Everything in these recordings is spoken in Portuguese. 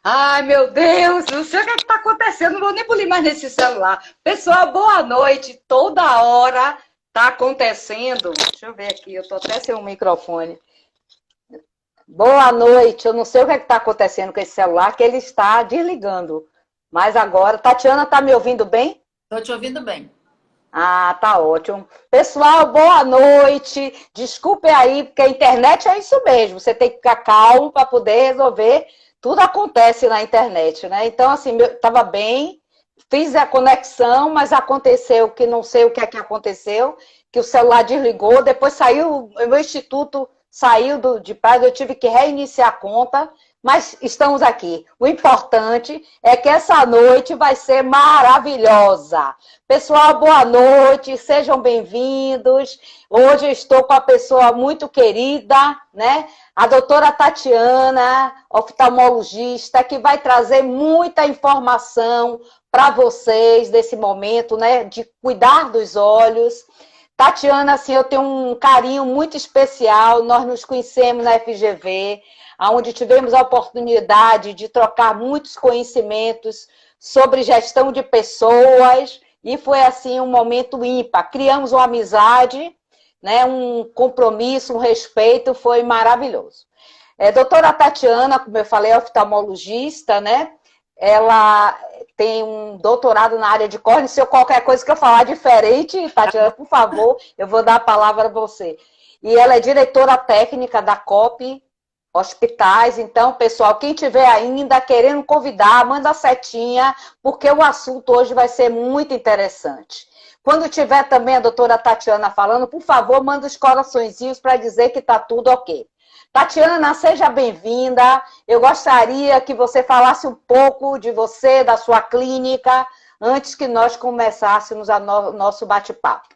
Ai, meu Deus, não sei o que está acontecendo, não vou nem bulir mais nesse celular. Pessoal, boa noite. Toda hora está acontecendo. Deixa eu ver aqui, eu estou até sem o microfone. Boa noite. Eu não sei o que está acontecendo com esse celular, que ele está desligando. Mas agora, Tatiana, está me ouvindo bem? Tô te ouvindo bem. Ah, tá ótimo. Pessoal, boa noite. Desculpe aí, porque a internet é isso mesmo. Você tem que ficar calmo para poder resolver. Tudo acontece na internet, né? Então, assim, estava bem, fiz a conexão, mas aconteceu que não sei o que é que aconteceu, que o celular desligou, depois saiu, o meu instituto saiu de paz, eu tive que reiniciar a conta, mas estamos aqui. O importante é que essa noite vai ser maravilhosa. Pessoal, boa noite, sejam bem-vindos. Hoje eu estou com a pessoa muito querida, né? A doutora Tatiana, oftalmologista, que vai trazer muita informação para vocês nesse momento, né? De cuidar dos olhos. Tatiana, assim, eu tenho um carinho muito especial. Nós nos conhecemos na FGV, onde tivemos a oportunidade de trocar muitos conhecimentos sobre gestão de pessoas. E foi assim um momento ímpar. Criamos uma amizade, né, um compromisso, um respeito, foi maravilhoso. Doutora Tatiana, como eu falei, é oftalmologista, né? Ela tem um doutorado na área de córnea. Se eu qualquer coisa que eu falar diferente, Tatiana, por favor, eu vou dar a palavra a você. E ela é diretora técnica da COP Hospitais. Então, pessoal, quem tiver ainda querendo convidar, manda a setinha, porque o assunto hoje vai ser muito interessante. Quando tiver também a doutora Tatiana falando, por favor, manda os coraçõezinhos para dizer que está tudo ok. Tatiana, seja bem-vinda. Eu gostaria que você falasse um pouco de você, da sua clínica, antes que nós começássemos o nosso bate-papo.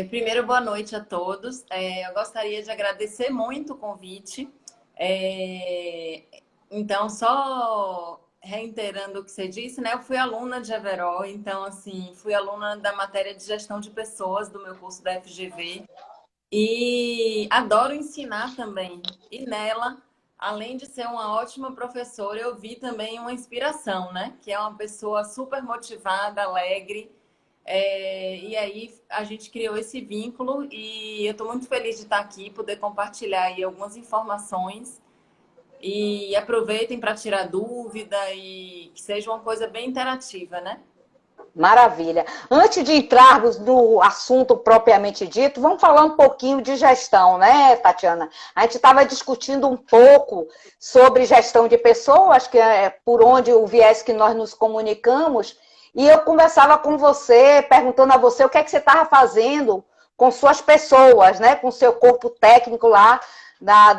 Primeiro, boa noite a todos. Eu gostaria de agradecer muito o convite. É, então, só reiterando o que você disse, né? Eu fui aluna de Everol, então, assim, fui aluna da matéria de gestão de pessoas do meu curso da FGV e adoro ensinar também. E nela, além de ser uma ótima professora, eu vi também uma inspiração, né? Que é uma pessoa super motivada, alegre. E aí a gente criou esse vínculo e eu estou muito feliz de estar aqui, poder compartilhar aí algumas informações e aproveitem para tirar dúvida e que seja uma coisa bem interativa, né? Maravilha. Antes de entrarmos no assunto propriamente dito, vamos falar um pouquinho de gestão, né, Tatiana? A gente estava discutindo um pouco sobre gestão de pessoas, que é por onde o viés que nós nos comunicamos, e eu conversava com você, perguntando a você o que é que você estava fazendo com suas pessoas, né, com seu corpo técnico lá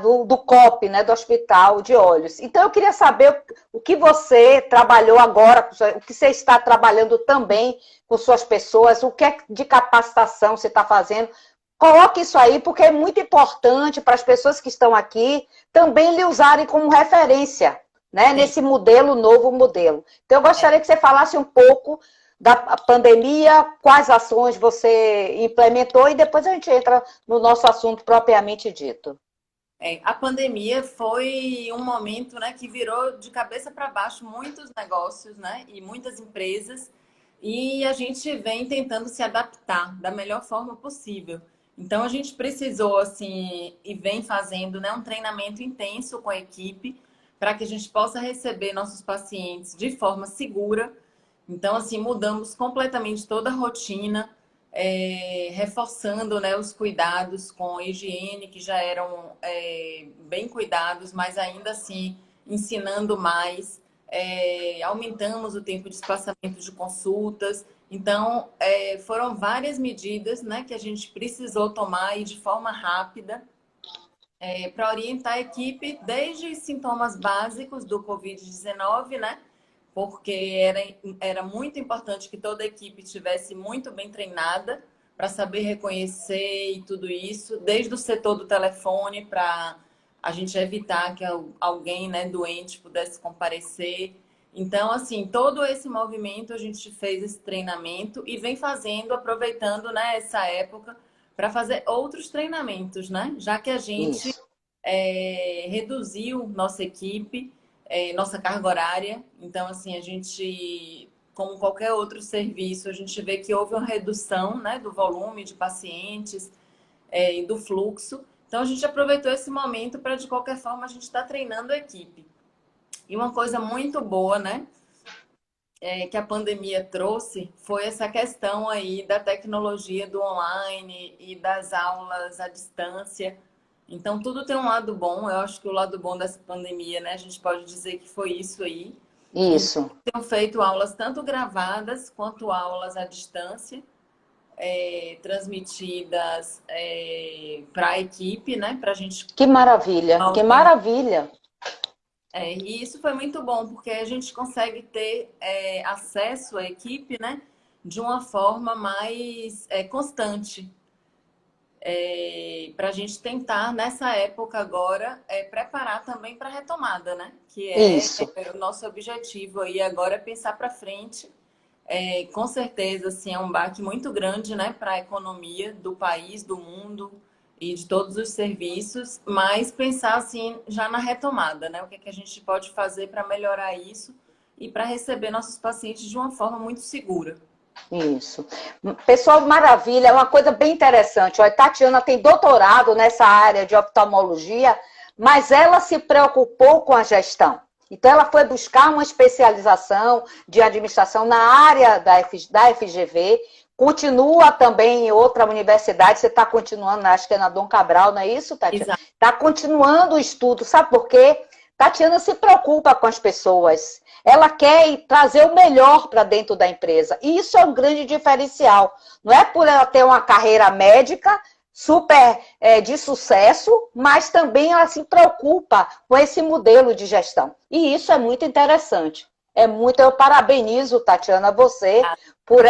do COP, né, do Hospital de Olhos. Então, eu queria saber o que você trabalhou agora, o que você está trabalhando também com suas pessoas, o que é de capacitação você está fazendo. Coloque isso aí, porque é muito importante para as pessoas que estão aqui também lhe usarem como referência, né, Sim. nesse modelo, novo modelo. Então, eu É, gostaria que você falasse um pouco da pandemia, quais ações você implementou, e depois a gente entra no nosso assunto propriamente dito. a pandemia foi um momento, né, que virou de cabeça para baixo muitos negócios, né, e muitas empresas, e a gente vem tentando se adaptar da melhor forma possível. Então a gente precisou assim e vem fazendo, né, um treinamento intenso com a equipe para que a gente possa receber nossos pacientes de forma segura. Então assim mudamos completamente toda a rotina, reforçando, né, os cuidados com a higiene, que já eram bem cuidados, mas ainda assim ensinando mais. Aumentamos o tempo de espaçamento de consultas. Então, foram várias medidas, né, que a gente precisou tomar e de forma rápida para orientar a equipe desde sintomas básicos do Covid-19, né? Porque era muito importante que toda a equipe estivesse muito bem treinada para saber reconhecer e tudo isso, desde o setor do telefone para a gente evitar que alguém, né, doente pudesse comparecer. Então, assim, todo esse movimento a gente fez esse treinamento e vem fazendo, aproveitando, né, essa época para fazer outros treinamentos, né? Já que a gente Isso. reduziu nossa equipe, nossa carga horária. Então, assim, a gente, como qualquer outro serviço, a gente vê que houve uma redução, né, do volume de pacientes e do fluxo. Então, a gente aproveitou esse momento para, de qualquer forma, a gente estar treinando a equipe. E uma coisa muito boa, né, que a pandemia trouxe foi essa questão aí da tecnologia do online e das aulas à distância. Então, tudo tem um lado bom. Eu acho que o lado bom dessa pandemia, né, a gente pode dizer que foi isso aí. Isso, Tenho feito aulas tanto gravadas quanto aulas à distância, transmitidas para a equipe, né, para a gente. que maravilha, que maravilha. E isso foi muito bom, porque a gente consegue ter acesso à equipe, né, de uma forma mais constante. Para a gente tentar, nessa época agora, preparar também para a retomada, né? Que Isso. o nosso objetivo aí agora é pensar para frente. Com certeza, assim, é um baque muito grande, né, para a economia do país, do mundo e de todos os serviços, mas pensar, assim, já na retomada, né? O que é que a gente pode fazer para melhorar isso e para receber nossos pacientes de uma forma muito segura. Isso. Pessoal, maravilha, é uma coisa bem interessante. A Tatiana tem doutorado nessa área de oftalmologia, mas ela se preocupou com a gestão. Então, ela foi buscar uma especialização de administração na área da FGV, continua também em outra universidade, você está continuando, acho que é na Dom Cabral, não é isso, Tatiana? Está continuando o estudo, sabe por quê? Tatiana se preocupa com as pessoas. Ela quer trazer o melhor para dentro da empresa. E isso é um grande diferencial. Não é por ela ter uma carreira médica super de sucesso, mas também ela se preocupa com esse modelo de gestão. E isso é muito interessante. Eu parabenizo, Tatiana, você por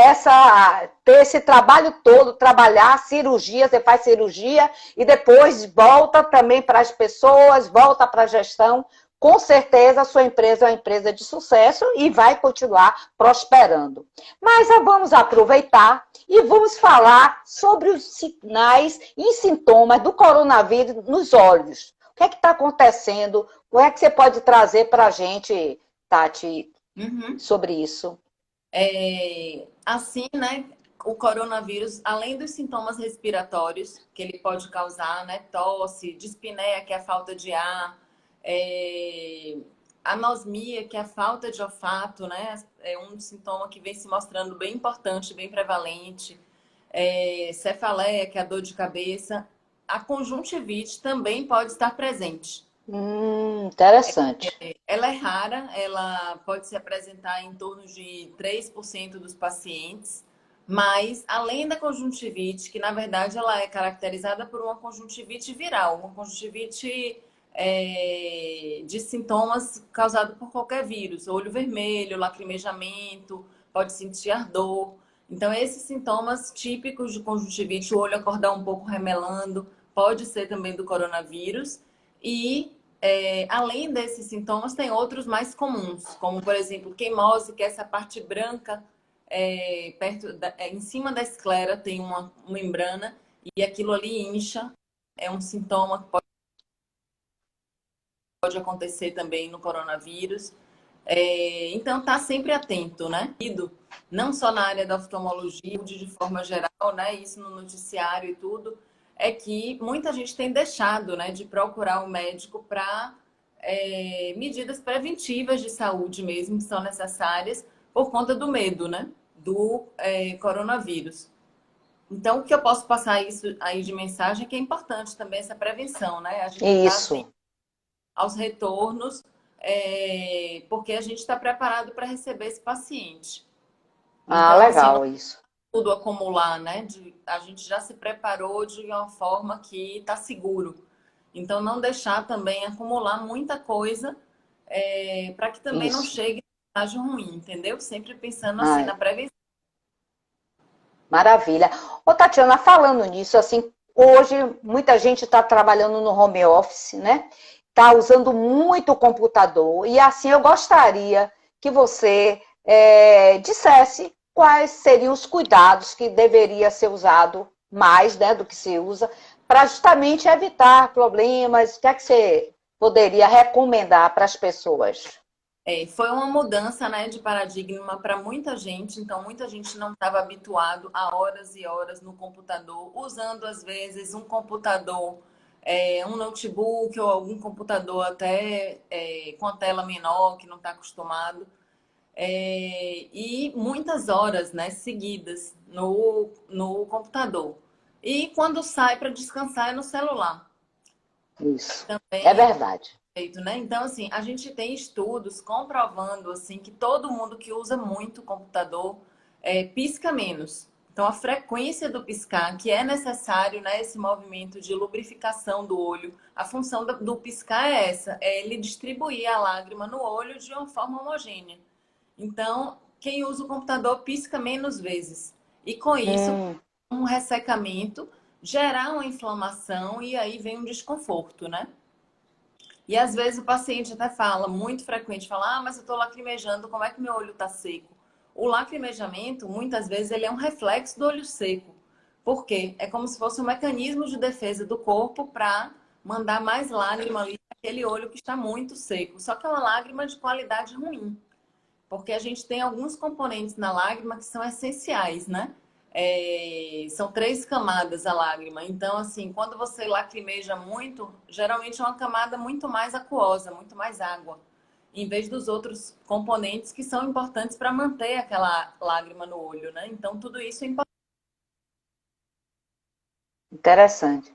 ter esse trabalho todo, trabalhar cirurgia, você faz cirurgia e depois volta também para as pessoas, volta para a gestão. Com certeza a sua empresa é uma empresa de sucesso e vai continuar prosperando. Mas vamos aproveitar e vamos falar sobre os sinais e sintomas do coronavírus nos olhos. O que é que está acontecendo? O que é que você pode trazer para a gente, Tati, sobre isso? Assim, né? O coronavírus, além dos sintomas respiratórios que ele pode causar, né? Tosse, dispneia, que é a falta de ar, anosmia, que é a falta de olfato, né? É um sintoma que vem se mostrando bem importante, bem prevalente. Cefaleia, que é a dor de cabeça. A conjuntivite também pode estar presente. Interessante. Ela é rara, ela pode se apresentar em torno de 3% dos pacientes, mas além da conjuntivite, que na verdade ela é caracterizada por uma conjuntivite viral, uma conjuntivite de sintomas causados por qualquer vírus, olho vermelho, lacrimejamento, pode sentir ardor. Então, esses sintomas típicos de conjuntivite, o olho acordar um pouco remelando, pode ser também do coronavírus. E, além desses sintomas, tem outros mais comuns, como, por exemplo, queimose, que é essa parte branca em cima da esclera, tem uma membrana, e aquilo ali incha. É um sintoma que pode acontecer também no coronavírus. Então, tá sempre atento, né? Não só na área da oftalmologia, de forma geral, né? Isso no noticiário e tudo, é que muita gente tem deixado, né, de procurar o médico para medidas preventivas de saúde mesmo, que são necessárias por conta do medo, né, do coronavírus. Então, o que eu posso passar isso aí de mensagem é que é importante também essa prevenção, né? A gente Isso. aos retornos, porque a gente está preparado para receber esse paciente. Então, Legal assim, isso. tudo acumular, né? A gente já se preparou de uma forma que está seguro. Então, não deixar também acumular muita coisa para que também não chegue a estágio ruim, entendeu? Sempre pensando assim na prevenção. Maravilha. Ô, Tatiana, falando nisso, assim, hoje muita gente está trabalhando no home office, né? Está usando muito o computador. E assim, eu gostaria que você dissesse quais seriam os cuidados que deveria ser usado mais, né, do que se usa, para justamente evitar problemas. O que é que você poderia recomendar para as pessoas? Foi uma mudança, né, de paradigma para muita gente. Então, muita gente não estava habituado a horas e horas no computador, usando às vezes um computador, um notebook ou algum computador até com a tela menor, que não está acostumado. E muitas horas, né, seguidas no computador. E quando sai para descansar é no celular. Isso. É Também verdade. feito, né? Então, assim, a gente tem estudos comprovando assim que todo mundo que usa muito o computador pisca menos. Então, a frequência do piscar, que é necessário, né, esse movimento de lubrificação do olho, a função do piscar é essa, é ele distribuir a lágrima no olho de uma forma homogênea. Então, quem usa o computador pisca menos vezes. E com isso, Hum, um ressecamento, gerar uma inflamação e aí vem um desconforto, né? E às vezes o paciente até fala, muito frequente, fala, mas eu estou lacrimejando, como é que meu olho está seco? O lacrimejamento, muitas vezes, ele é um reflexo do olho seco. Por quê? É como se fosse um mecanismo de defesa do corpo para mandar mais lágrima ali naquele olho que está muito seco. Só que é uma lágrima de qualidade ruim. Porque a gente tem alguns componentes na lágrima que são essenciais, né? São 3 camadas a lágrima. Então, assim, quando você lacrimeja muito, geralmente é uma camada muito mais aquosa, muito mais água, em vez dos outros componentes que são importantes para manter aquela lágrima no olho, né? Então, tudo isso é importante. interessante.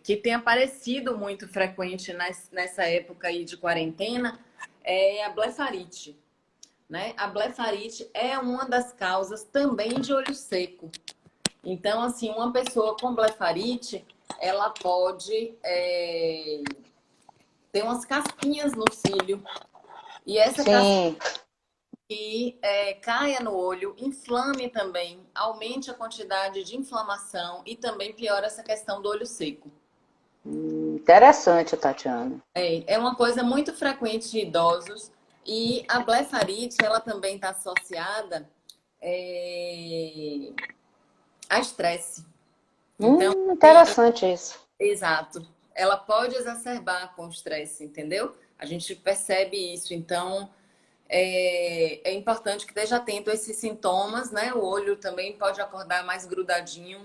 Que tem aparecido muito frequente nessa época aí de quarentena é a blefarite. Né? A blefarite é uma das causas também de olho seco. Então, assim, uma pessoa com blefarite, ela pode ter umas casquinhas no cílio. E essa casquinha Sim, caia no olho, inflame também, aumente a quantidade de inflamação e também piora essa questão do olho seco. interessante, Tatiana. É uma coisa muito frequente de idosos. E a blefarite, ela também está associada é, a estresse. Então, Interessante isso. exato. Ela pode exacerbar com o estresse, entendeu? A gente percebe isso. Então, é importante que esteja atento a esses sintomas, né? O olho também pode acordar mais grudadinho,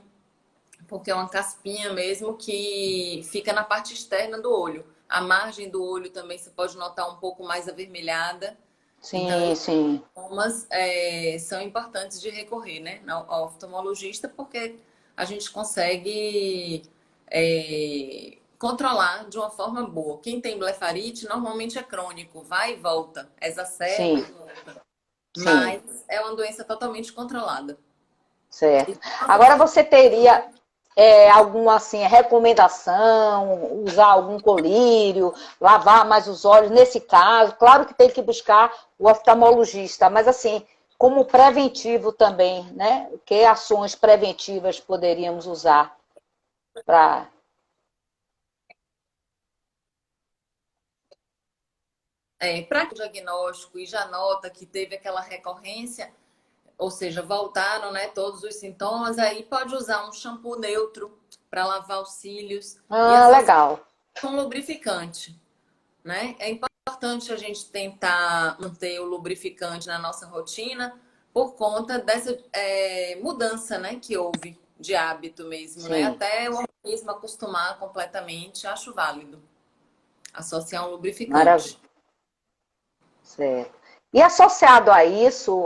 porque é uma caspinha mesmo que fica na parte externa do olho. A margem do olho também você pode notar um pouco mais avermelhada. Então, Sim, sim. sintomas são importantes de recorrer, né, ao oftalmologista, porque a gente consegue controlar de uma forma boa. Quem tem blefarite normalmente é crônico, vai e volta, exacerba Sim, e volta. sim. Mas é uma doença totalmente controlada. Certo. E nossa, Agora você teria alguma assim, recomendação, usar algum colírio, lavar mais os olhos nesse caso? Claro que tem que buscar o oftalmologista, mas assim, como preventivo também, né? Que ações preventivas poderíamos usar para. para o diagnóstico e já nota que teve aquela recorrência, ou seja, voltaram, né, todos os sintomas, aí pode usar um shampoo neutro para lavar os cílios e Ah, associar legal. com lubrificante, né? É importante a gente tentar manter o lubrificante na nossa rotina por conta dessa mudança, né, que houve de hábito mesmo, né? Sim, Até o organismo acostumar completamente, acho válido associar um lubrificante. maravilha. Certo. E associado a isso,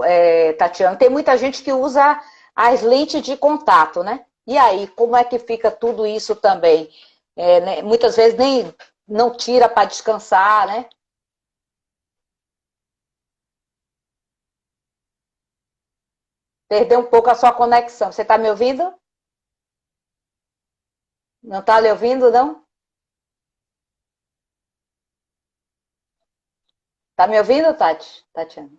Tatiana, tem muita gente que usa as lentes de contato, né? E aí, como é que fica tudo isso também? Né, muitas vezes nem não tira para descansar, né? Perdeu um pouco a sua conexão. Você está me ouvindo? Não está me ouvindo, não? Está me ouvindo, Tatiana?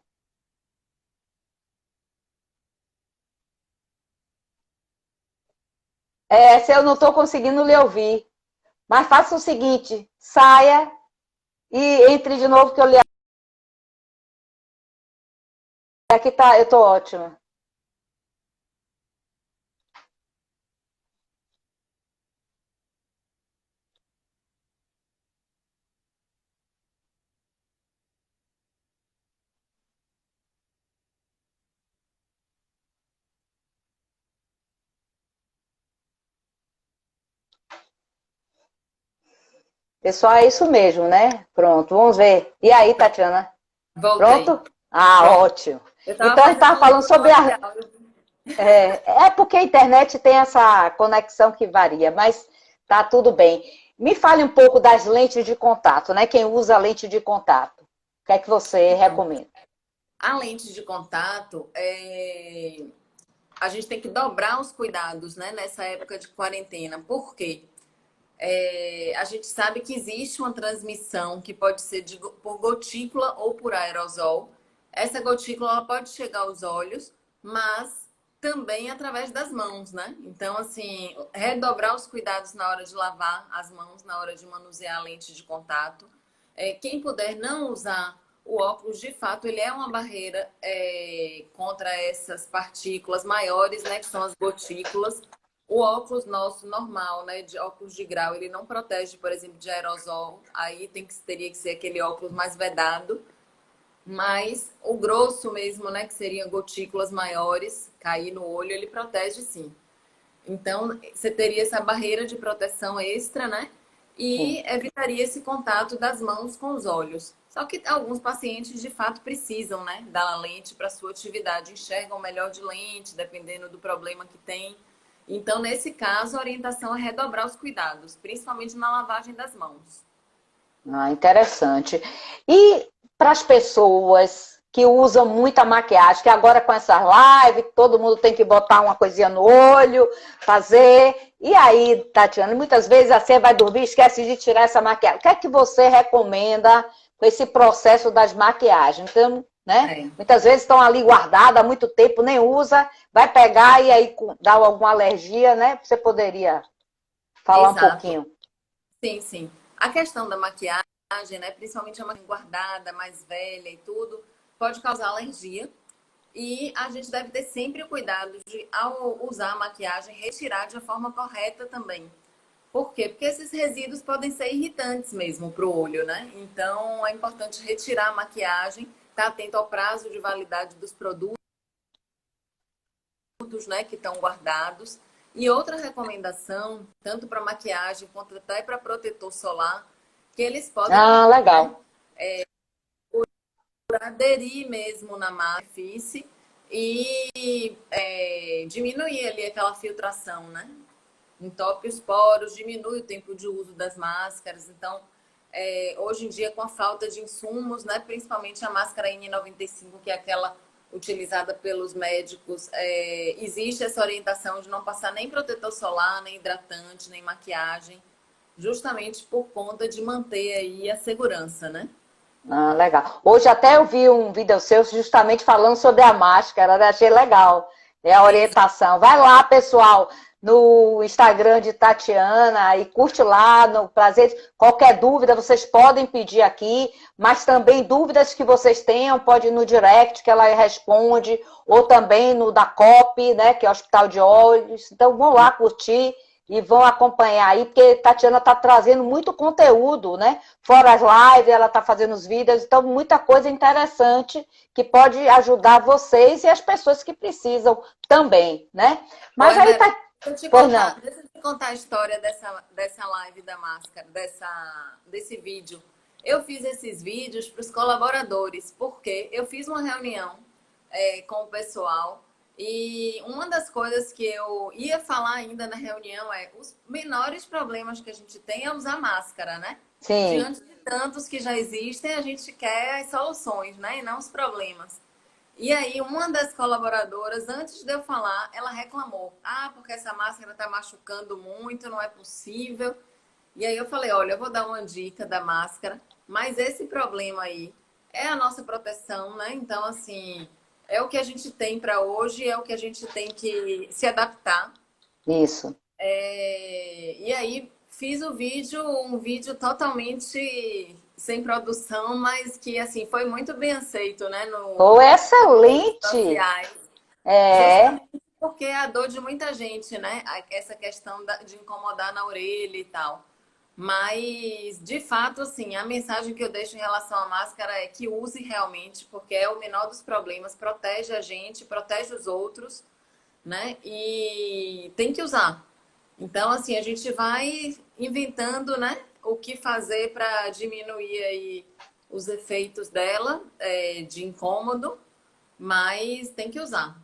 Se eu não estou conseguindo lhe ouvir. Mas faça o seguinte, saia e entre de novo que eu lhe... Aqui tá, eu estou ótima. Pessoal, é isso mesmo, né? Pronto, vamos ver. E aí, Tatiana? Voltei. Pronto? Ah, Pronto. ótimo. Eu estava Então, a gente fazendo estava uma falando leitura sobre a. labial. É porque a internet tem essa conexão que varia, mas tá tudo bem. Me fale um pouco das lentes de contato, né? Quem usa lente de contato. O que é que você Então, recomenda? a lente de contato, a gente tem que dobrar os cuidados, né, nessa época de quarentena. Por quê? A gente sabe que existe uma transmissão que pode ser por gotícula ou por aerosol. Essa gotícula ela pode chegar aos olhos, mas também através das mãos, né? Então, assim, redobrar os cuidados na hora de lavar as mãos, na hora de manusear a lente de contato. Quem puder não usar o óculos, de fato, ele é uma barreira contra essas partículas maiores, né? Que são as gotículas. O óculos nosso normal, né, de óculos de grau, ele não protege, por exemplo, de aerosol. Aí teria que ser aquele óculos mais vedado. Mas o grosso mesmo, né, que seriam gotículas maiores, cair no olho, ele protege sim. Então, você teria essa barreira de proteção extra, né? E Sim. evitaria esse contato das mãos com os olhos. Só que alguns pacientes, de fato, precisam, né, da lente para sua atividade. Enxergam melhor de lente, dependendo do problema que tem. Então, nesse caso, a orientação é redobrar os cuidados, principalmente na lavagem das mãos. Ah, interessante. E para as pessoas que usam muita maquiagem, que agora com essas lives, todo mundo tem que botar uma coisinha no olho, fazer. E aí, Tatiana, muitas vezes você vai dormir e esquece de tirar essa maquiagem. O que é que você recomenda com esse processo das maquiagens? Então, né? É, Muitas vezes estão ali guardadas há muito tempo, nem usa, vai pegar e aí dá alguma alergia, né? Você poderia falar um exato. pouquinho. Sim, sim. A questão da maquiagem, né, principalmente a maquiagem guardada, mais velha e tudo, pode causar alergia. E a gente deve ter sempre o cuidado de, ao usar a maquiagem, retirar de uma forma correta também. Por quê? Porque esses resíduos podem ser irritantes mesmo para o olho, né? Então é importante retirar a maquiagem, estar atento ao prazo de validade dos produtos, né, que estão guardados. E outra recomendação, tanto para maquiagem quanto até para protetor solar, que eles podem, Ah, né, legal. aderir mesmo na superfície e diminuir ali aquela filtração, né? Entope os poros, diminui o tempo de uso das máscaras. Então, hoje em dia, com a falta de insumos, né, principalmente a máscara N95, que é aquela utilizada pelos médicos, existe essa orientação de não passar nem protetor solar, nem hidratante, nem maquiagem, justamente por conta de manter aí a segurança, né? Ah, legal. Hoje até eu vi um vídeo seu justamente falando sobre a máscara, né? Achei legal. É a orientação. Vai lá, pessoal, no Instagram de Tatiana e curte lá no Prazer. Qualquer dúvida vocês podem pedir aqui, mas também dúvidas que vocês tenham, pode ir no direct que ela responde, ou também no da COP, né, que é o Hospital de Olhos. Então vão lá curtir e vão acompanhar aí, porque Tatiana está trazendo muito conteúdo, né? Fora as lives, ela está fazendo os vídeos, então muita coisa interessante que pode ajudar vocês e as pessoas que precisam também, né? Mas Oi, aí Vera, tá. Pois não. deixa eu te contar a história dessa live da máscara, desse vídeo. Eu fiz esses vídeos para os colaboradores, porque eu fiz uma reunião com o pessoal e uma das coisas que eu ia falar ainda na reunião é os menores problemas que a gente tem é usar máscara, né? Sim. Diante de tantos que já existem, a gente quer as soluções, né? E não os problemas. E aí, uma das colaboradoras, antes de eu falar, ela reclamou. Ah, porque essa máscara tá machucando muito, não é possível. E aí eu falei, olha, eu vou dar uma dica da máscara, mas esse problema aí é a nossa proteção, né? Então, assim, é o que a gente tem para hoje, é o que a gente tem que se adaptar. Isso. E aí fiz um vídeo totalmente sem produção, mas que assim foi muito bem aceito, né, Foi nas redes excelente. sociais, É, justamente porque é a dor de muita gente, né? Essa questão de incomodar na orelha e tal. Mas, de fato, assim, a mensagem que eu deixo em relação à máscara é que use realmente, porque é o menor dos problemas, protege a gente, protege os outros, né? E tem que usar. Então, assim, a gente vai inventando, né? o que fazer para diminuir aí os efeitos dela, de incômodo, mas tem que usar.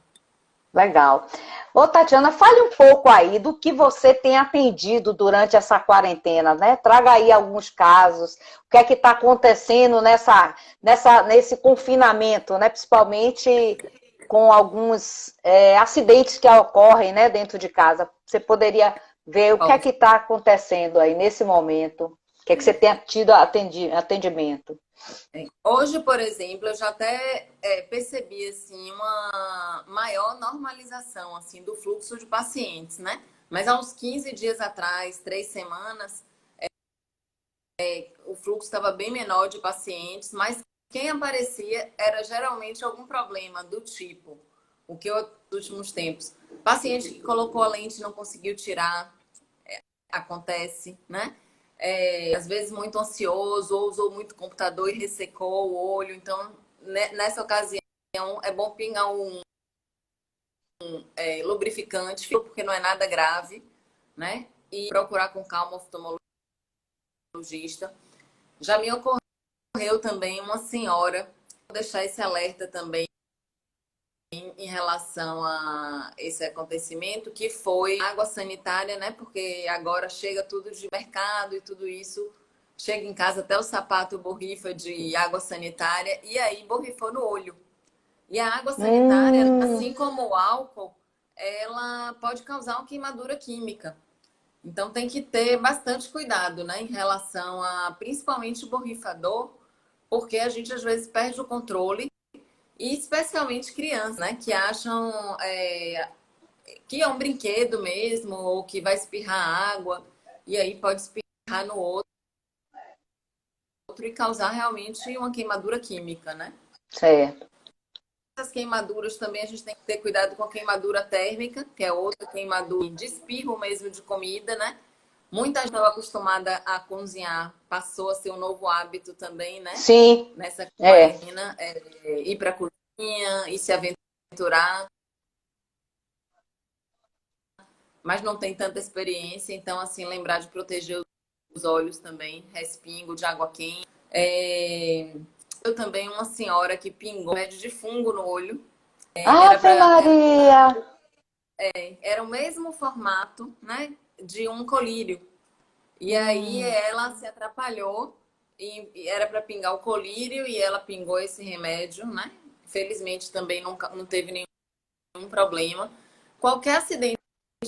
Legal. Ô, Tatiana, fale um pouco aí do que você tem atendido durante essa quarentena, né? Traga aí alguns casos, o que é que está acontecendo nesse confinamento, né? Principalmente com alguns acidentes que ocorrem, né, dentro de casa. Você poderia ver o que é que está acontecendo aí nesse momento? O que é que você tem tido atendimento? Hoje, por exemplo, eu já até percebi assim uma maior normalização assim do fluxo de pacientes, né? Mas há uns 15 dias atrás, 3 semanas, o fluxo estava bem menor de pacientes, mas quem aparecia era geralmente algum problema do tipo, o que eu nos últimos tempos, paciente que colocou a lente e não conseguiu tirar, acontece, né? Às vezes muito ansioso, ou usou muito computador e ressecou o olho. Então, nessa ocasião, é bom pingar um lubrificante, porque não é nada grave, né? E procurar com calma o oftalmologista. Já me ocorreu também uma senhora, vou deixar esse alerta também em relação a esse acontecimento, que foi água sanitária, né? Porque agora chega tudo de mercado e tudo isso. Chega em casa até o sapato borrifa de água sanitária e aí borrifou no olho. E a água sanitária, assim como o álcool, ela pode causar uma queimadura química. Então tem que ter bastante cuidado, né? Em relação a, principalmente o borrifador, porque a gente às vezes perde o controle. E especialmente crianças, né? Que acham que é um brinquedo mesmo, ou que vai espirrar água, e aí pode espirrar no outro e causar realmente uma queimadura química, né? Certo. Essas queimaduras também a gente tem que ter cuidado com a queimadura térmica, que é outra queimadura de espirro mesmo de comida, né? Muita gente estava acostumada a cozinhar, passou a ser um novo hábito também, né? Sim. Nessa quarentena, ir para a cozinha e se aventurar. Mas não tem tanta experiência, então, assim, lembrar de proteger os olhos também, respingo de água quente. Eu também, uma senhora que pingou remédio de fungo no olho. Ave Maria! Era o mesmo formato, né, de um colírio. E aí ela se atrapalhou e era para pingar o colírio e ela pingou esse remédio, né? Felizmente também não teve nenhum problema. Qualquer acidente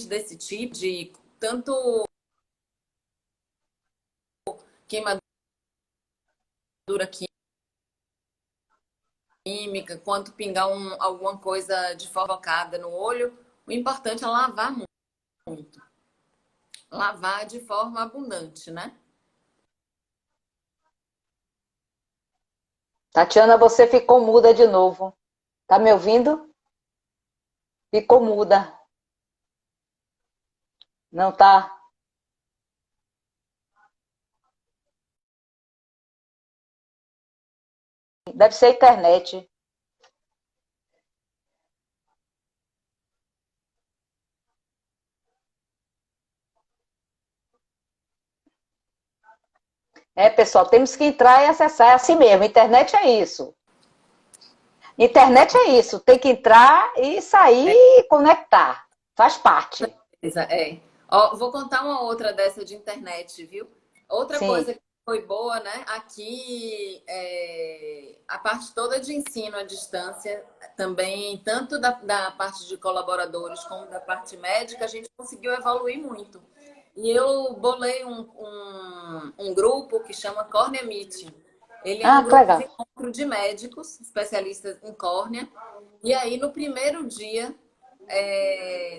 desse tipo, de tanto queimadura química, quanto pingar alguma coisa de focada no olho, o importante é lavar muito. Lavar de forma abundante, né? Tatiana, você ficou muda de novo. Tá me ouvindo? Ficou muda. Não tá? Deve ser a internet. Pessoal, temos que entrar e acessar. É assim mesmo. Internet é isso. Internet é isso. Tem que entrar e sair e conectar. Faz parte. Ó, vou contar uma outra dessa de internet, viu? Outra Sim. coisa que foi boa, né? Aqui, a parte toda de ensino à distância, também, tanto da parte de colaboradores como da parte médica, a gente conseguiu evoluir muito. E eu bolei um grupo que chama Córnea Meeting. Ele é um grupo de encontro de médicos, especialistas em córnea. E aí, no primeiro dia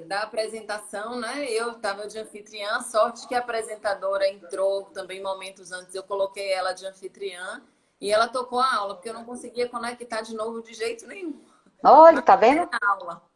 da apresentação, né? Eu estava de anfitriã, sorte que a apresentadora entrou também momentos antes, eu coloquei ela de anfitriã e ela tocou a aula, porque eu não conseguia conectar de novo de jeito nenhum. Olha, tá vendo? Aula.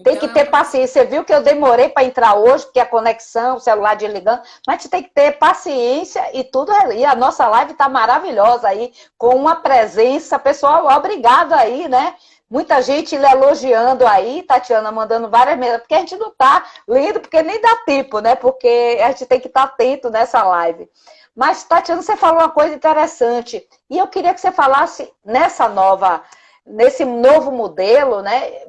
Tem que ter paciência. Você viu que eu demorei para entrar hoje, porque a conexão, o celular desligando, mas tem que ter paciência e tudo. E a nossa live está maravilhosa aí, com uma presença, pessoal, obrigado aí, né? Muita gente lhe elogiando aí, Tatiana, mandando várias mensagens, porque a gente não está lendo, porque nem dá tempo, né? Porque a gente tem que estar atento nessa live. Mas, Tatiana, você falou uma coisa interessante, e eu queria que você falasse nesse novo modelo, né?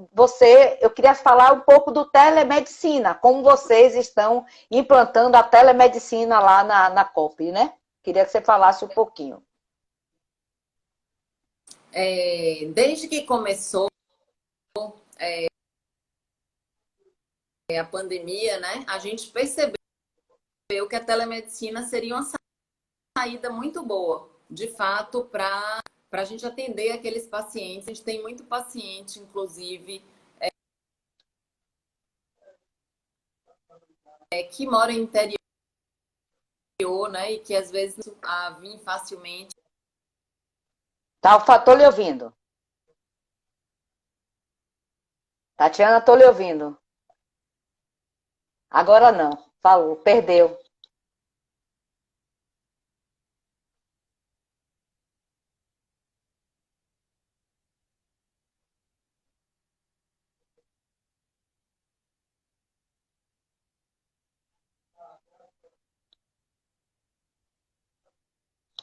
Eu queria falar um pouco do telemedicina, como vocês estão implantando a telemedicina lá na COP, né? Queria que você falasse um pouquinho. Desde que começou a pandemia, né, a gente percebeu que a telemedicina seria uma saída muito boa, de fato, para a gente atender aqueles pacientes. A gente tem muito paciente, inclusive, que mora em interior, né, e que às vezes vir facilmente. Tá, tô lhe ouvindo. Tatiana, tô lhe ouvindo. Agora não. Falou, perdeu.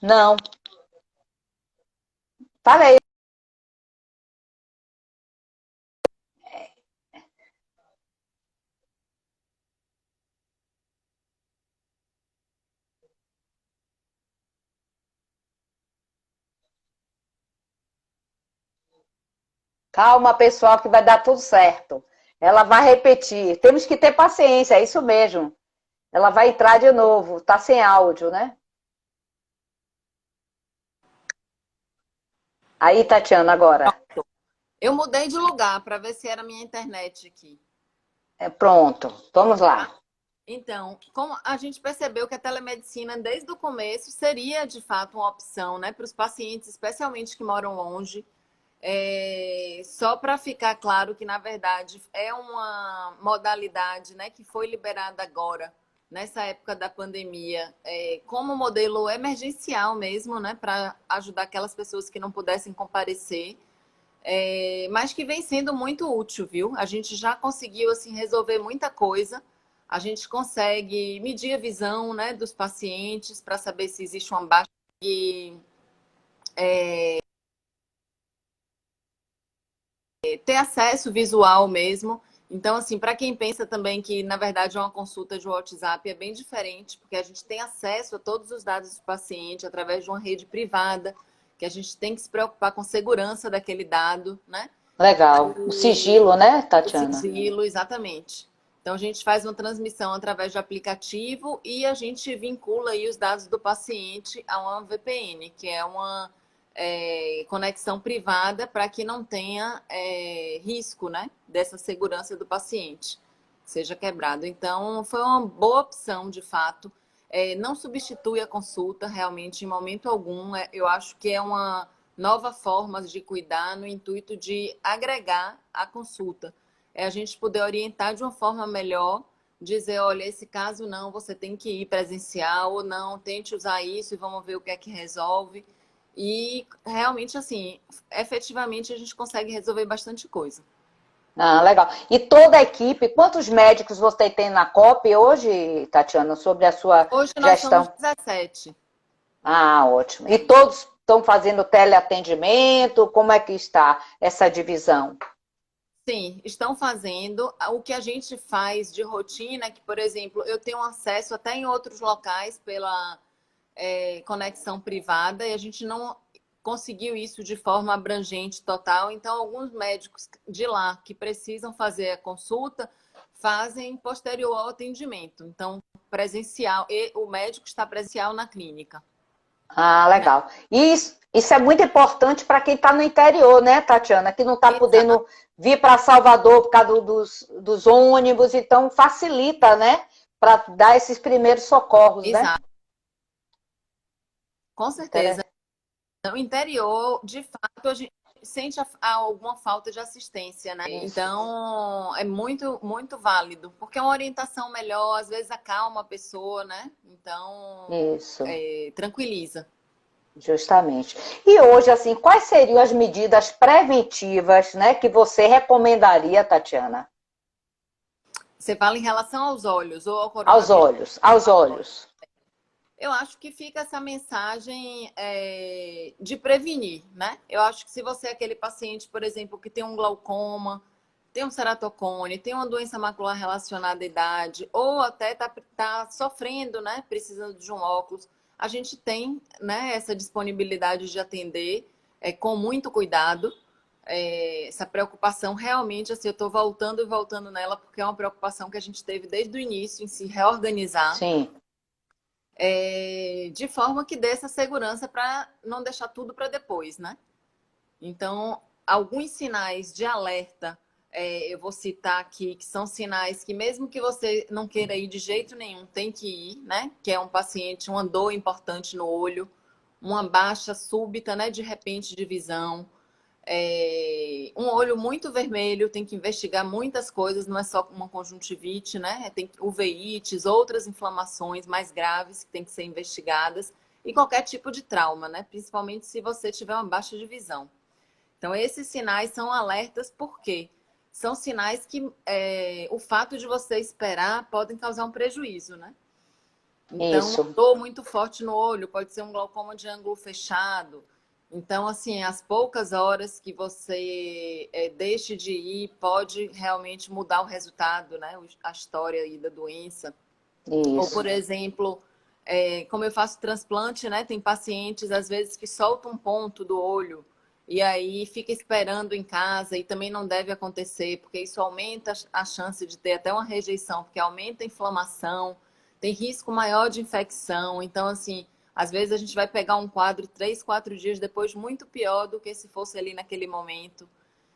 Não. Falei. Calma, pessoal, que vai dar tudo certo. Ela vai repetir. Temos que ter paciência, é isso mesmo. Ela vai entrar de novo. Tá sem áudio, né? Aí, Tatiana, agora. Eu mudei de lugar para ver se era minha internet aqui. Pronto, vamos lá. Então, como a gente percebeu que a telemedicina, desde o começo, seria de fato uma opção, né, para os pacientes, especialmente que moram longe. Só para ficar claro que, na verdade, é uma modalidade, né, que foi liberada agora, nessa época da pandemia, como modelo emergencial mesmo, né, para ajudar aquelas pessoas que não pudessem comparecer. Mas que vem sendo muito útil, viu? A gente já conseguiu assim resolver muita coisa. A gente consegue medir a visão, né, dos pacientes para saber se existe uma baixa e ter acesso visual mesmo. Então, assim, para quem pensa também que, na verdade, uma consulta de WhatsApp é bem diferente, porque a gente tem acesso a todos os dados do paciente através de uma rede privada, que a gente tem que se preocupar com a segurança daquele dado, né? Legal. O sigilo, né, O Tatiana? sigilo, exatamente. Então, a gente faz uma transmissão através de aplicativo e a gente vincula aí os dados do paciente a uma VPN, que é uma conexão privada para que não tenha risco, né, dessa segurança do paciente, seja quebrado. Então, foi uma boa opção, de fato. Não substitui a consulta, realmente, em momento algum. Eu acho que é uma nova forma de cuidar no intuito de agregar a consulta. A gente poder orientar de uma forma melhor, dizer, olha, esse caso não, você tem que ir presencial ou não, tente usar isso e vamos ver o que é que resolve. E realmente, assim, efetivamente a gente consegue resolver bastante coisa. Ah, legal. E toda a equipe, quantos médicos você tem na COP hoje, Tatiana, sobre a sua Hoje nós somos gestão? 17. Ah, ótimo. E todos estão fazendo teleatendimento? Como é que está essa divisão? Sim, estão fazendo. O que a gente faz de rotina, que, por exemplo, eu tenho acesso até em outros locais pela conexão privada e a gente não conseguiu isso de forma abrangente total. Então, alguns médicos de lá que precisam fazer a consulta fazem posterior ao atendimento. Então, presencial, e o médico está presencial na clínica. Ah, legal. E isso é muito importante para quem está no interior, né, Tatiana? Que não está Exato. podendo vir para Salvador por causa dos ônibus, então facilita, né? Para dar esses primeiros socorros, né? Exato. Com certeza. No interior, de fato, a gente sente alguma falta de assistência, né? Isso, Então, é muito, muito válido, porque é uma orientação melhor, às vezes acalma a pessoa, né? Então, isso. tranquiliza. Justamente. E hoje, assim, quais seriam as medidas preventivas, né, que você recomendaria, Tatiana? Você fala em relação aos olhos ou ao Aos coronavírus? olhos, aos olhos. Eu acho que fica essa mensagem de prevenir, né? Eu acho que se você é aquele paciente, por exemplo, que tem um glaucoma, tem um ceratocone, tem uma doença macular relacionada à idade, ou até tá sofrendo, né? Precisando de um óculos, a gente tem, né, essa disponibilidade de atender com muito cuidado. Essa preocupação realmente, assim, eu estou voltando e voltando nela, porque é uma preocupação que a gente teve desde o início em se reorganizar Sim, de forma que dê essa segurança para não deixar tudo para depois, né? Então, alguns sinais de alerta, eu vou citar aqui, que são sinais que mesmo que você não queira ir de jeito nenhum, tem que ir, né? Que é um paciente, uma dor importante no olho, uma baixa súbita, né? De repente de visão, um olho muito vermelho, tem que investigar muitas coisas, não é só uma conjuntivite, né? Tem uveites, outras inflamações mais graves que tem que ser investigadas e qualquer tipo de trauma, né? Principalmente se você tiver uma baixa de visão. Então, esses sinais são alertas porque são sinais que o fato de você esperar podem causar um prejuízo, né? Então, uma isso, dor muito forte no olho pode ser um glaucoma de ângulo fechado. Então, assim, as poucas horas que você deixe de ir pode realmente mudar o resultado, né? A história aí da doença. Ou, por isso. exemplo, como eu faço transplante, né? Tem pacientes, às vezes, que soltam um ponto do olho e aí fica esperando em casa e também não deve acontecer, porque isso aumenta a chance de ter até uma rejeição, porque aumenta a inflamação, tem risco maior de infecção. Então, assim, às vezes a gente vai pegar um quadro 3, 4 dias depois muito pior do que se fosse ali naquele momento.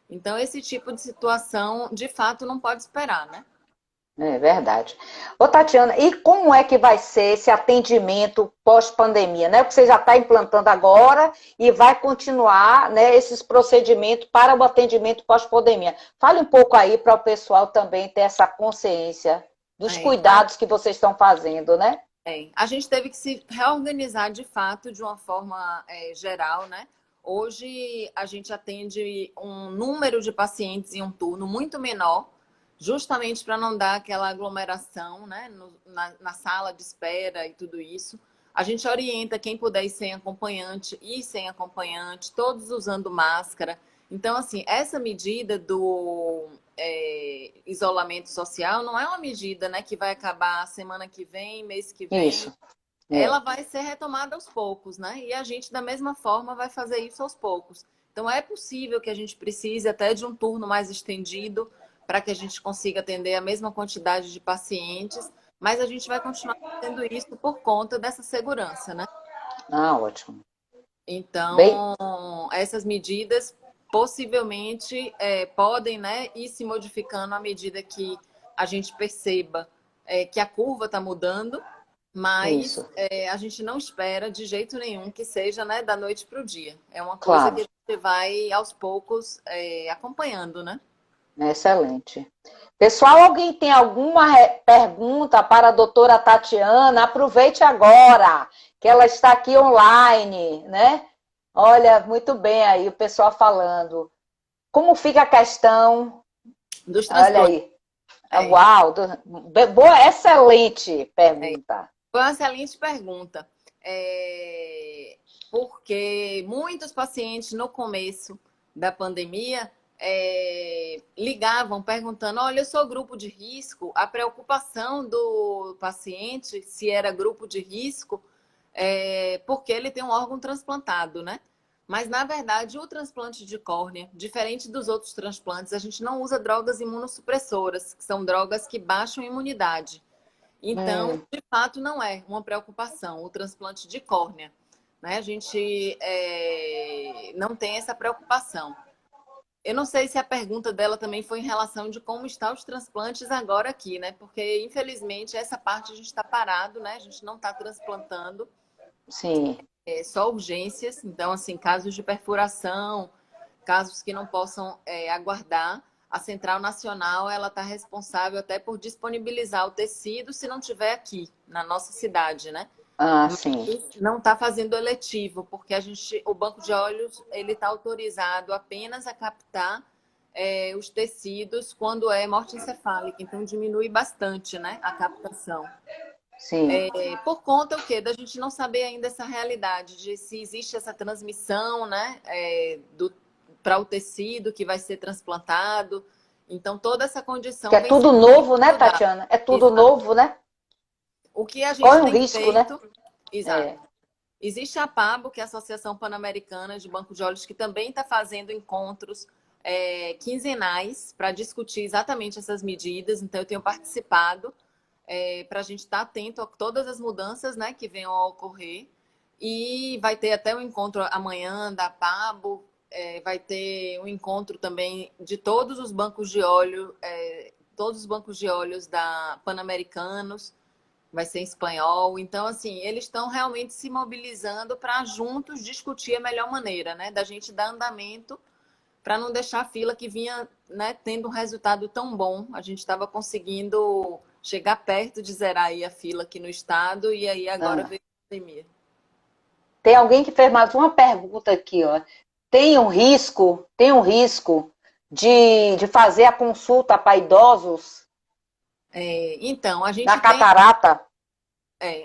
Então, esse tipo de situação, de fato, não pode esperar, né? É verdade. Ô, Tatiana, e como é que vai ser esse atendimento pós-pandemia, né? Porque você já está implantando agora e vai continuar, né, esses procedimentos para o atendimento pós-pandemia. Fale um pouco aí para o pessoal também ter essa consciência dos É, cuidados que vocês estão fazendo, né? A gente teve que se reorganizar de fato de uma forma geral, né? Hoje a gente atende um número de pacientes em um turno muito menor, justamente para não dar aquela aglomeração, né? Na sala de espera e tudo isso. A gente orienta quem puder ir sem acompanhante, todos usando máscara. Então, assim, essa medida do isolamento social não é uma medida, né, que vai acabar semana que vem, mês que vem. Isso. Ela É. vai ser retomada aos poucos, né? E a gente, da mesma forma, vai fazer isso aos poucos. Então, é possível que a gente precise até de um turno mais estendido para que a gente consiga atender a mesma quantidade de pacientes, mas a gente vai continuar fazendo isso por conta dessa segurança, né? Ah, ótimo. Bem, Então, essas medidas possivelmente podem, né, ir se modificando à medida que a gente perceba que a curva está mudando, mas isso. a gente não espera de jeito nenhum que seja, né, da noite para o dia. É uma coisa Claro. que a gente vai aos poucos acompanhando, né? Excelente. Pessoal, alguém tem alguma pergunta para a doutora Tatiana? Aproveite agora, que ela está aqui online, né? Olha, muito bem aí o pessoal falando. Como fica a questão? Dos Olha transplantes. aí. É, Uau, boa, excelente pergunta. Foi uma excelente pergunta. É, Porque muitos pacientes no começo da pandemia ligavam perguntando: olha, eu sou grupo de risco. A preocupação do paciente, se era grupo de risco, porque ele tem um órgão transplantado, né? Mas, na verdade, o transplante de córnea, diferente dos outros transplantes, a gente não usa drogas imunossupressoras, que são drogas que baixam a imunidade. Então, Hum, de fato, não é uma preocupação o transplante de córnea. Né? A gente não tem essa preocupação. Eu não sei se a pergunta dela também foi em relação de como estão os transplantes agora aqui, né? Porque, infelizmente, essa parte a gente está parado, né? A gente não está transplantando, sim. só urgências. Então, assim, casos de perfuração, casos que não possam aguardar. A Central Nacional ela está responsável até por disponibilizar o tecido se não tiver aqui na nossa cidade, né? Ah, sim. Não está fazendo eletivo, porque o banco de olhos ele está autorizado apenas a captar os tecidos quando é morte encefálica, então diminui bastante, né, a captação. Sim. Por conta o quê? Da gente não saber ainda essa realidade de se existe essa transmissão, né, para o tecido que vai ser transplantado. Então toda essa Que condição é vem sendo tudo muito novo, né, estudada. Tatiana? É tudo Exato. novo, né? O que a Corre gente um tem risco, né? feito, exato. É. Existe a PABO, que é a Associação Pan-Americana de Banco de Olhos, que também está fazendo encontros quinzenais para discutir exatamente essas medidas. Então, eu tenho participado para a gente estar atento a todas as mudanças, né, que venham a ocorrer. E vai ter até um encontro amanhã da PABO, vai ter um encontro também de todos os bancos de óleo, todos os bancos de olhos da Pan-Americanos, vai ser em espanhol. Então, assim, eles estão realmente se mobilizando para juntos discutir a melhor maneira, né, da gente dar andamento para não deixar a fila que vinha, né, tendo um resultado tão bom. A gente estava conseguindo chegar perto de zerar aí a fila aqui no estado e aí agora Ah. veio a pandemia. Tem alguém que fez mais uma pergunta aqui, ó. Tem um risco de fazer a consulta para idosos Então, na catarata?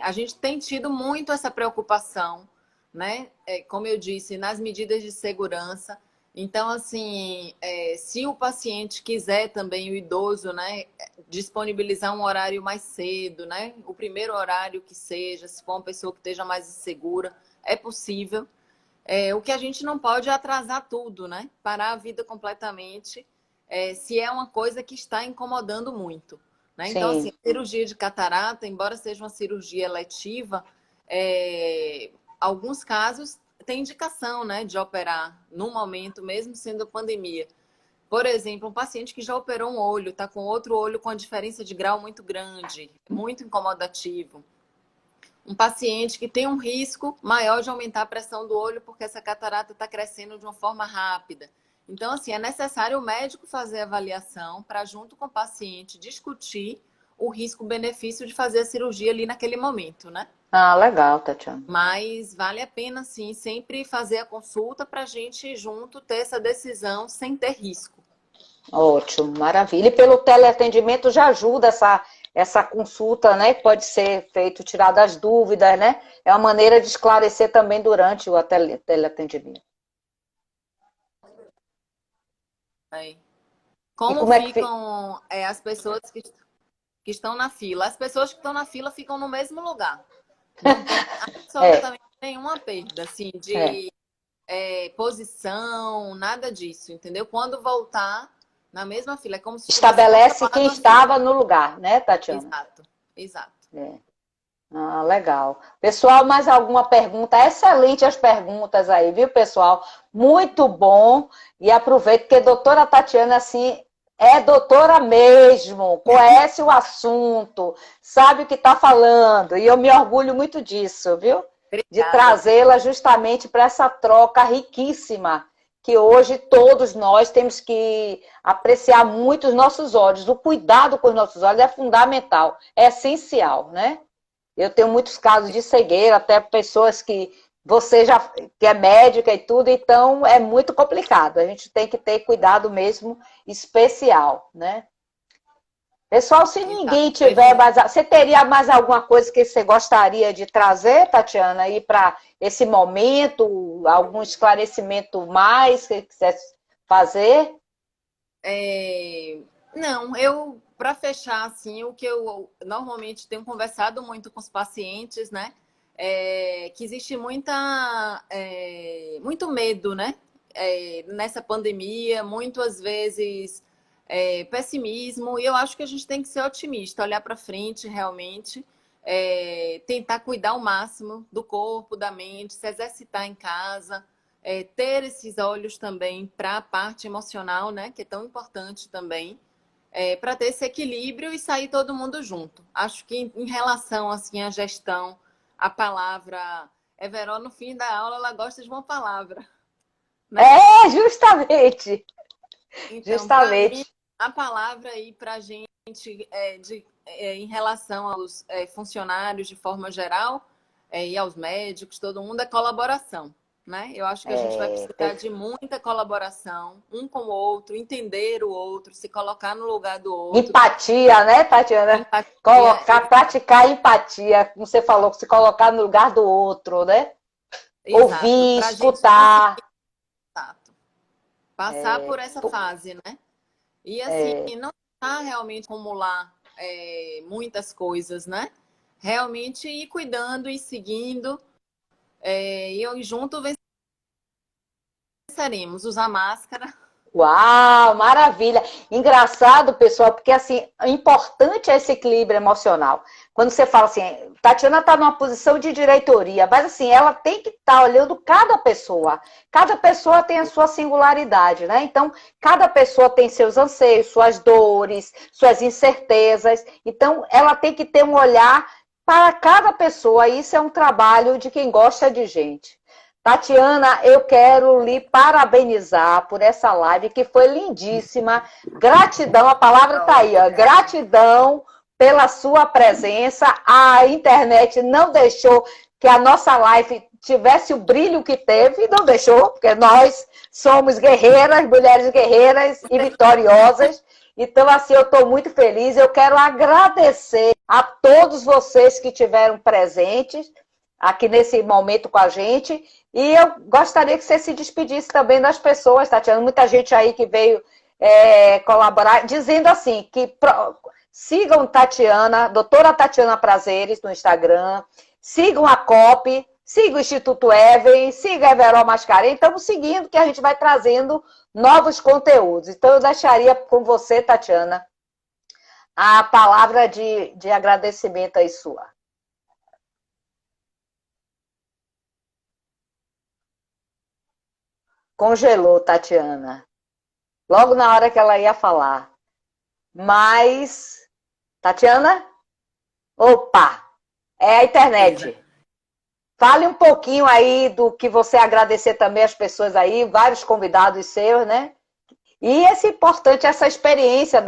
a gente tem tido muito essa preocupação, né? Como eu disse, nas medidas de segurança. Então, assim, se o paciente quiser também, o idoso, né, disponibilizar um horário mais cedo, né? O primeiro horário que seja, se for uma pessoa que esteja mais insegura, é possível. O que a gente não pode é atrasar tudo, né? Parar a vida completamente, se é uma coisa que está incomodando muito. Né? Então, assim, Sim. a cirurgia de catarata, embora seja uma cirurgia eletiva, alguns casos tem indicação, né, de operar no momento, mesmo sendo pandemia. Por exemplo, um paciente que já operou um olho, está com outro olho com a diferença de grau muito grande, muito incomodativo. Um paciente que tem um risco maior de aumentar a pressão do olho porque essa catarata está crescendo de uma forma rápida. Então, assim, é necessário o médico fazer a avaliação para, junto com o paciente, discutir o risco-benefício de fazer a cirurgia ali naquele momento, né? Ah, legal, Tatiana. Mas vale a pena, sim, sempre fazer a consulta para a gente, junto, ter essa decisão sem ter risco. Ótimo, maravilha. E pelo teleatendimento já ajuda essa consulta, né? Pode ser feito, tirar das dúvidas, né? É uma maneira de esclarecer também durante o teleatendimento. Aí. E Como como é que fica? ficam as pessoas que estão na fila? As pessoas que estão na fila ficam no mesmo lugar. Não tem É, absolutamente nenhuma perda, assim, é. de posição, nada disso, entendeu? Quando voltar na mesma fila, é como se tivesse Estabelece quem cancelado a fila. estava no lugar, né, Tatiana? Exato, exato. É. Ah, legal. Pessoal, mais alguma pergunta? Excelente as perguntas aí, viu, pessoal? Muito bom. E aproveito que a doutora Tatiana, assim, é doutora mesmo, conhece o assunto, sabe o que está falando. E eu me orgulho muito disso, viu? De Obrigada, viu? trazê-la justamente para essa troca riquíssima, que hoje todos nós temos que apreciar muito os nossos olhos. O cuidado com os nossos olhos é fundamental, é essencial, né? Eu tenho muitos casos de cegueira, até pessoas que você já que é médica e tudo, então é muito complicado. A gente tem que ter cuidado mesmo especial, né? Pessoal, se Exato. ninguém tiver mais, você teria mais alguma coisa que você gostaria de trazer, Tatiana, aí para esse momento, algum esclarecimento mais que você quisesse fazer? Não, para fechar, assim, o que eu normalmente tenho conversado muito com os pacientes, né? Que existe muito medo, né? Nessa pandemia, muitas vezes pessimismo, e eu acho que a gente tem que ser otimista, olhar para frente realmente, tentar cuidar ao máximo do corpo, da mente, se exercitar em casa, ter esses olhos também para a parte emocional, né? Que é tão importante também. Para ter esse equilíbrio e sair todo mundo junto. Acho que em relação assim à gestão, a palavra Everó no fim da aula ela gosta de uma palavra, né? É, justamente, Então, para mim, justamente. a palavra aí para a gente em relação aos funcionários de forma geral e aos médicos, todo mundo, é colaboração, né? Eu acho que a gente vai precisar de muita colaboração, um com o outro, entender o outro, se colocar no lugar do outro. Empatia, né, Tatiana? Empatia, Praticar empatia, como você falou, se colocar no lugar do outro, né? exato, Ouvir, para a gente escutar. passar por essa fase, né? E assim, não tá realmente acumular muitas coisas, né? Realmente ir cuidando e seguindo, e eu junto venceremos, usar máscara. Uau, maravilha! Engraçado, pessoal, porque assim, o importante é esse equilíbrio emocional. Quando você fala assim, Tatiana está numa posição de diretoria, mas assim, ela tem que estar olhando cada pessoa. Cada pessoa tem a sua singularidade, né? Então, cada pessoa tem seus anseios, suas dores, suas incertezas. Então, ela tem que ter um olhar para cada pessoa. Isso é um trabalho de quem gosta de gente. Tatiana, eu quero lhe parabenizar por essa live que foi lindíssima. Gratidão, a palavra está aí, ó. Gratidão pela sua presença. A internet não deixou que a nossa live tivesse o brilho que teve, não deixou, porque nós somos guerreiras, mulheres guerreiras e vitoriosas. Então, assim, eu estou muito feliz. Eu quero agradecer a todos vocês que estiveram presentes aqui nesse momento com a gente. E eu gostaria que você se despedisse também das pessoas, Tatiana. Muita gente aí que veio colaborar, dizendo assim, que sigam Tatiana, doutora Tatiana Prazeres no Instagram, sigam a COP, sigam o Instituto Even, sigam a Everol Mascarenhas. Estamos seguindo, que a gente vai trazendo novos conteúdos. Então, eu deixaria com você, Tatiana, a palavra de agradecimento aí sua. Congelou, Tatiana. Logo na hora que ela ia falar. Mas, Tatiana? Opa! É a internet. Fale um pouquinho aí do que você agradecer também às pessoas aí, vários convidados seus, né? E esse importante, essa experiência